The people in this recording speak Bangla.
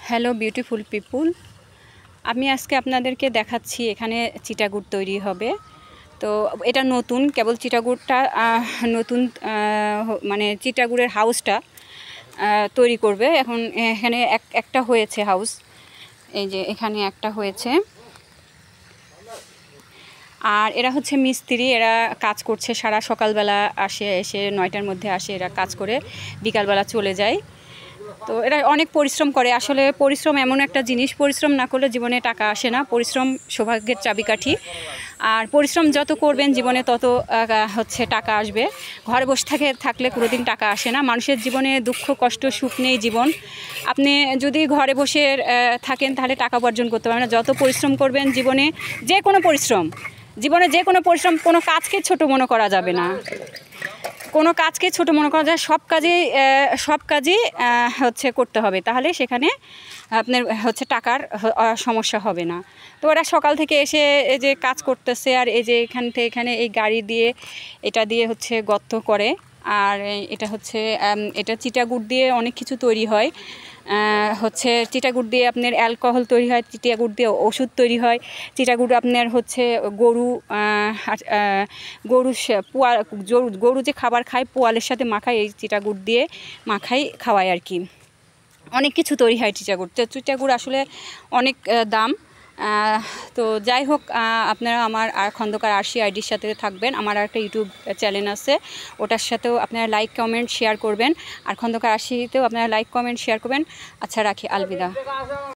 হ্যালো বিউটিফুল পিপুল, আমি আজকে আপনাদেরকে দেখাচ্ছি এখানে চিটাগুড় তৈরি হবে। তো এটা নতুন, কেবল চিটাগুড়টা নতুন, মানে চিটাগুড়ের হাউসটা তৈরি করবে। এখন এখানে একটা হয়েছে হাউস, এই যে এখানে একটা হয়েছে। আর এরা হচ্ছে মিস্ত্রি, এরা কাজ করছে সারা সকালবেলা, এসে 9টার মধ্যে আসে, এরা কাজ করে বিকালবেলা চলে যায়। তো এরা অনেক পরিশ্রম করে। আসলে পরিশ্রম এমন একটা জিনিস, পরিশ্রম না করলে জীবনে টাকা আসে না। পরিশ্রম সৌভাগ্যের চাবিকাঠি। আর পরিশ্রম যত করবেন জীবনে তত হচ্ছে টাকা আসবে। ঘরে বসে থাকলে কোনোদিন টাকা আসে না। মানুষের জীবনে দুঃখ কষ্ট সুখ নেই জীবন। আপনি যদি ঘরে বসে থাকেন তাহলে টাকা উপার্জন করতে পারবেন না। যত পরিশ্রম করবেন জীবনে, যে কোনো পরিশ্রম, জীবনে যে কোনো পরিশ্রম, কোনো কাজকে ছোট মনে করা যাবে না। কোনো কাজকে ছোট মনে করা যায়, সব কাজই হচ্ছে করতে হবে, তাহলে সেখানে আপনার হচ্ছে টাকার সমস্যা হবে না। তো ওরা সকাল থেকে এসে এই যে কাজ করতেছে, আর এই যে এখানে এই গাড়ি দিয়ে এটা দিয়ে হচ্ছে গর্ত করে। আর এটা হচ্ছে এটা চিটাগুড় দিয়ে অনেক কিছু তৈরি হয়। হচ্ছে চিটাগুড় দিয়ে আপনার অ্যালকোহল তৈরি হয়, চিটাগুড় দিয়ে ওষুধ তৈরি হয়, চিটাগুড় আপনার হচ্ছে গরু যে খাবার খায় পোয়ালের সাথে মাখায়, এই চিটাগুড় দিয়ে খাওয়ায় আর কি। অনেক কিছু তৈরি হয় চিটাগুড়। তো চিটাগুড় আসলে অনেক দাম। তো যাই হোক, আপনারা আমার খন্দকার আরশি আইডির সাথে থাকবেন। আমার একটা ইউটিউব চ্যানেল আছে, ওটার সাথেও আপনারা লাইক কমেন্ট শেয়ার করবেন। আর খন্দকার আরশিতেও আপনারা লাইক কমেন্ট শেয়ার করবেন। আচ্ছা, রাখি, আলবিদা।